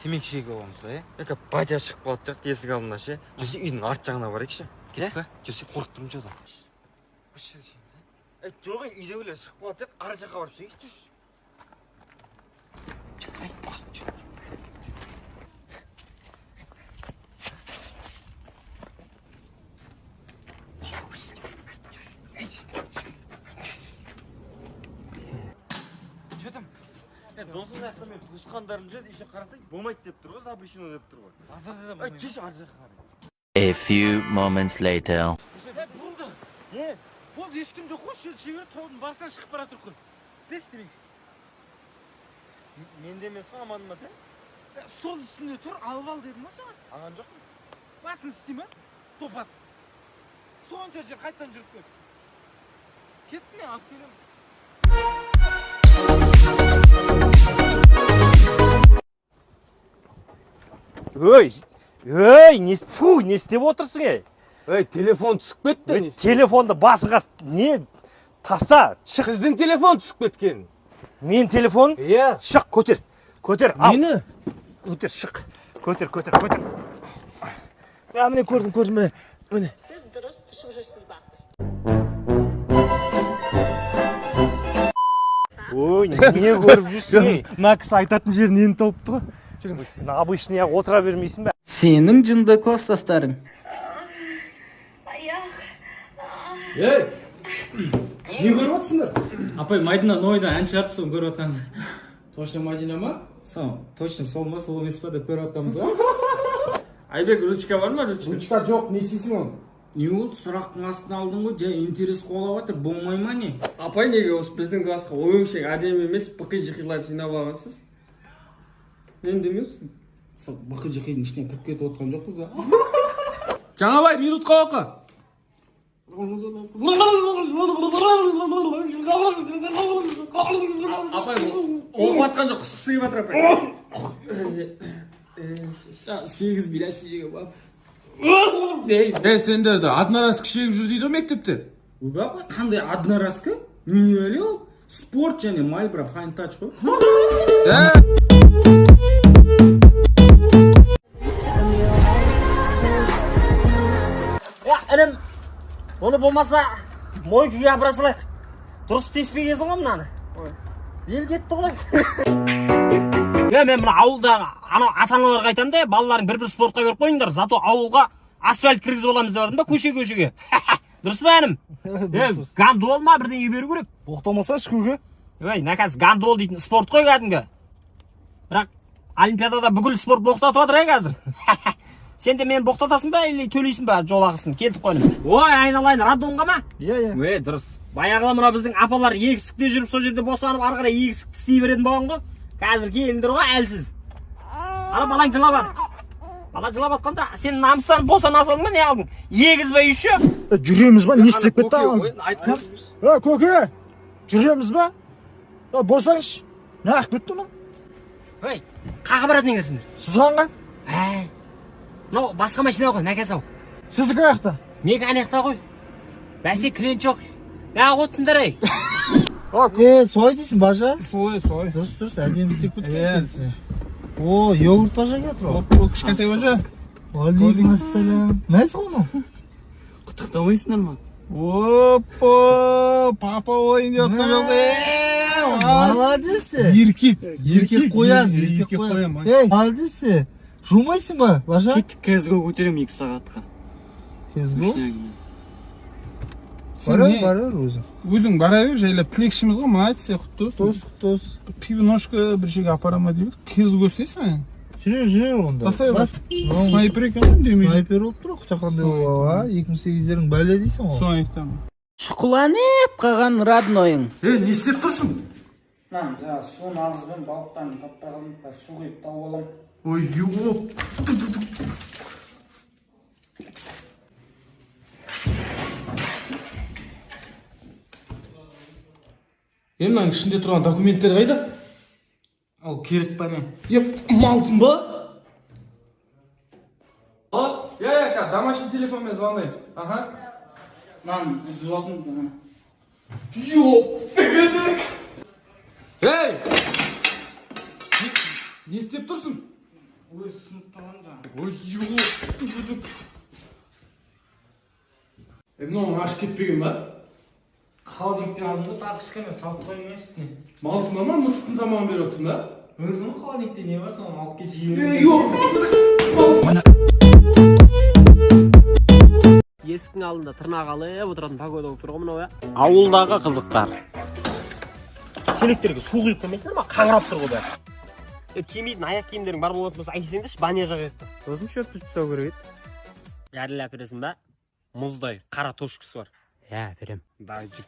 темекі шегіп аламыз ба, Яка батя шығып қалады сияқты есік алдына ше. Жүрсе үйдің арт жағына барайықшы. Кеттік па? Жүрсе қорқып тұрмын жода. Жоқ, үйдегілер шығып қалады сияқты ар жаққа барып шегейік жүрші. Досым жақта мен туысқандарым жүреді, еще қарасаң болмайды деп тұр ғой, запрещено деп тұр ғой. Азарда да жүрші ар жаққа қарай. A few moments later. Болды. Болды, ешкім жоқ қой, шегір таудың басынан шығып бара тұр қой. Деші демек. Менде емес қой, амандың ба сен? Стол үстінде тұр, алып ал дедім ма саған? Аған жоқ. Басын істей ма? Топас. Сонша жер қайттан жүріп кет. Кеттім мен, алып келемін. не істеп отырсың, телефон түсіп кетті. телефонды басыңға не таста, шық. Сіздің телефон түсіп кеткен. Мен телефон? Иә. Шық, көтер, ал. Мені? Көтер, шық. Көтер. Міне көрдім, міне. Сіз дұрыс түсіп жүрсіз ба? Ой, не көріп жүрсің? Мына кісі айтатын жерін енді тауыпты ғой. Сен обычный отыра бермейсің бе? Сенің жынды класстастарың. Ей! Не көріп отырсыңдар? Апай, Мадина Нойда ән шығарып соны көріп отырмыз. Точно Мадина ма? Точно сол ма, сол емес па деп көріп отырмыз ғой. Айбек, ручка бар ма, ручка? Ручка жоқ, не істейсің оны? Не болды, сұрақтың астына алдың ғой, жай интерес қолап жатыр, болмай ма не? Апай, неге осы біздің классқа ойыншек әдемі емес, бықи-жықилар жинап алғансыз? Мен демексің? Сол бықи-жықидің ішіне кіріп кетіп отқан жоқпыз да? Жаңабай, минутқа оқы. Апай, оқып атқан жоқ, құсқысы келіп жатыр апай. 8 билаш жеге бап. Сендерді одноразкі шегіп жүр дейді мектепте. Ойбай, қандай одноразкі? Не әлі ол? Спорт және Мальбро Fine Touch қой. Інім, оны болмаса мойкіге апара салайық. Дұрыс теспегесің ғой мынаны. Ел кетті ғой. Мен мына ауылдағы ата-аналарға айтамын да, балаларын бір спортқа беріп қойыңдар, зато ауылға асфальт кіргізіп аламыз деп жатырмын да, көше-көшеге. Дұрыс па інім? Гандбол ма бірдеңе беру керек? Боқтамаса шкуге. Наказ гандбол дейтін спорт қой кәдімгі. Бірақ олимпиадада бүкіл спорт боқтатып жатыр қазір. Сен де мені боқтатасың ба, или төлейсің ба жолақысын? Келдік қойным. Ой, айналайын, радонға ма? Иә. Дұрыс. Баяғыда мұра біздің апалар егістікте жүріп, сол жерде босанып, ары қарай егістікті істей беретін болған ғой. Қазір келіндір ғой, әлсіз. Ана балаң жылап жатыр. Бала жылап жатқанда, сен намыстан босана салдың ба, не алдың? Егізбей үші. Жүреміз ба? Не істеп кетті ағам? Көке, жүреміз ба? Босаңшы. Не ақ кетті ма? Ой, қаға баратын еңгерсіңдер? Сіз қанға? Мынау басқа машина ғой, нәкәс ау. Сіздікі аяқта? Неге аяқта ғой? Бәсе клиент жоқ. Неға отырсыңдар ей? Солай дейсің бажа? Солай. Дұрыс, әдемі істеп кеткен. О, йогурт бажа кетір ғой. Ол кішкентай бажа. Алейкум ассалам. Мәз ғой оны? Құттықтамайсыңдар ма? Опа, папа ойын деп отқан жоқ. Молодец. Еркек қоян. Ей, молодец. Жумайсың ба, бажа? Кеттік кезго көтерем 2 сағатқа. Кезго? Бара өзің. Өзің бара бер, жайлап тілекшіміз ғой, молодец, құтты Тос. Пивношка бір жерге апарама деп еді. Кезго істейсің? Жүре онда. Снайпер екен демейді. Снайпер болып тұр, құтақандай олға. 2008-дерің бәле дейсің ғой. Соны айтамын. Шұқыланып қаған раднойың. Не істеп тұрсың? Суын ағызбен балықтарын таппай қалдым, су құйып тауып аламын. Ой, ёп. Мынаның ішінде тұрған документтер қайда? Ал керек па не? Малсың ба? Я, домашний телефонмен звондаймын. Ага. Нан үзіп алдым. Ёп, Ей! Не істеп тұрсың? өзі сыныптаған жаңағы. Ой, жоқ. Мынауың ашып кетпеген ба? Холодильниктен алдым да тағы кішкене салып қойдым үстіне. Малсың ба, мысықтың тамағын беріп отырсың ба? Өзің холодильникте не бар, соны алып кел жеймін. Есіктің алдында тырнақ алып отыратын погода болып тұр ғой мынау я. Ауылдағы қызықтар. Шелектерге су құйып қоймайсыңдар ма? Қаңырап тұр ғой бәрі. Кимейтін аяқ киімдерің бар болатын болса әкелсеңдерші, баня жағып еді. Өзім шөпті тұтау керек еді. Әрілі әпересің ба? Мұздай қара тошкысы бар. Әперем. Дай жүр.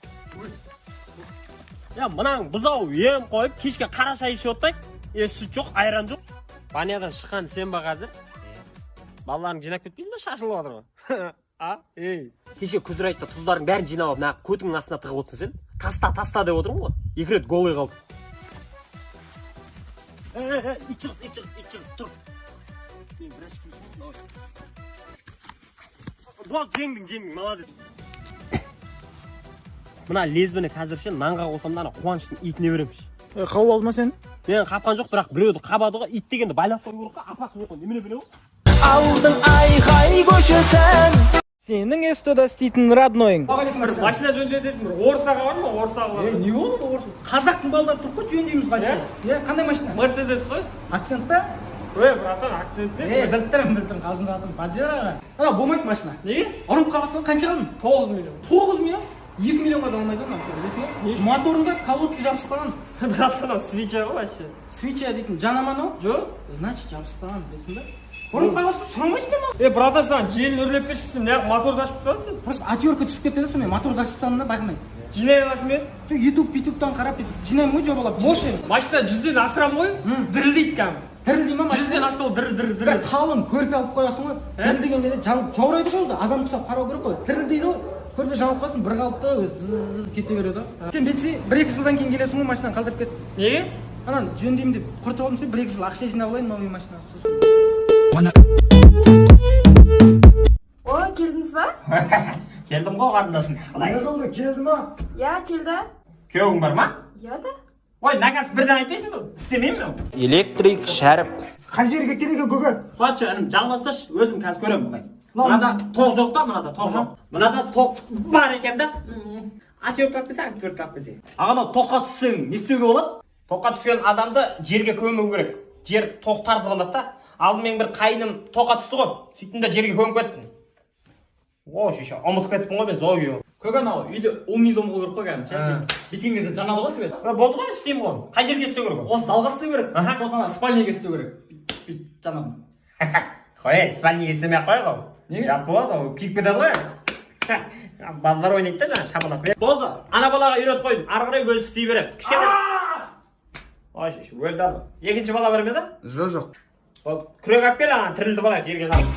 Мынаң бұзау ем қойып, кешке қара шай ішіп отпайық. Сүт жоқ, айран жоқ. Банядан шыққан сен ба қазір? Балаларың жинап кетпейсің ба? Шашылып отыр ғой. Кеше күзір айтты, тұздардың бәрін жинап алып, мына көтіңнің астына тығып отырсың сен. Таста деп отырмын ғой. Екі рет голый қалды. Ит шығыс, тұр. Бол, жеңдің, молодец. Мына лезвіні қазірше нанға қосамын, ана қуаныштың итіне беремші. Қауып алды ма сен? Мен қапқан жоқ, бірақ біреуді қабады ғой, ит дегенді байлап қою керек қой, апасы жоқ қой, немене біле ғой? Ауылдың айқай көшесін. Сенің эстуда істейтін роднойың. Машина жөндететін бір орысаға бар ма? Орысаға бар. Не olur орыс? Қазақтың балдары тұрып қой жөндейміз қайтса. Қандай машина? Мерседес қой. Акцент па? Братан, акцент емес. Білдірім, қазында атым Баджар аға. Ана болмайды машина. Неге? Ұрып қаласың, қанша қалдың? 9 миллион. 9 миллион? 2 миллионға да алмайды ғой мына білесің бе? Моторында колодка жабыстаған. Братан, свеча ғой вообще. Свеча дейтін жанама анау? Жоқ. Значит, жабыстаған, білесің бе? Ұрып қаласың, сұрамайсың ба? Братан, саған желін үрлеп бершісің, неғып моторды ашып тұрасың? Просто атерка түсіп кетті де сонымен моторды ашып тастадым да байқамай. Жинай аласың ба? Ютубтан қарап жинаймын ғой жобалап. Бош енді. Машина 100-ден асырамын ғой, дірілдейді кәм. Дірілдей ма машина? 100-ден астыл дір. Бір қалың көрпе алып қоясың ғой. Дірілдеген кезде жаурайды ғой да, адам құсап қарау керек қой. Дірілдейді ғой. Көрпе жауып қоясың, бір қалыпта өзі кете береді ғой. Сен бетсе 1-2 жылдан кейін келесің ғой, машинаны қалдырып кет. Неге? Анан жөндеймін деп құртып алдым сен 1-2 жыл ақша жинап алайын новый машина. Ой, келдіңіз ба? Келдім ғой қарындасым. Не қылды, келді ма? Я, келді. Күйеуің бар ма? Я да. Ой, наказ бірден айтпайсың ба? Істемеймін мен. Электрик Шәріп. Қай жерге керек екен көке? Қуатшы, інім жағыласпашы, өзім қазір көремін бұлай. Мынада тоқ жоқ та, мынада тоқ жоқ. Мынада тоқ бар екен да. Атеуіп қап келсе, атеуіп қап келсе. Ағана тоққа түссең, не істеуге болады? Тоққа түскен адамды жерге көму керек. Жер тоқ тартып алады да. Алдымен бір қайыным тоққа түсті ғой. Сөйттім де жерге көміп кеттім. О, шеше, ұмытып кеттім ғой мен зойы. Көке анау үйде умный дом қой керек қой. Биткен кезде жаңалы ғой свет. Болды ғой, істеймін ғой. Қай жерге істеу керек? Осы залға істеу керек. Сосын спальняға істеу керек. Жаңағы. Қой, спальняға істемей ақ қой ғой. Неге? Жап болады ғой, күйіп кетеді ғой. Балалар ойнайды да жаңа шапалақ. Болды, ана балаға үйретіп қойдым. Ары қарай өзі істей береді. Кішкене. Ой, өлді ана. Екінші бала бар ма еді? Жоқ. Болды, күрек алып кел, ана тірілді бала жерге салып.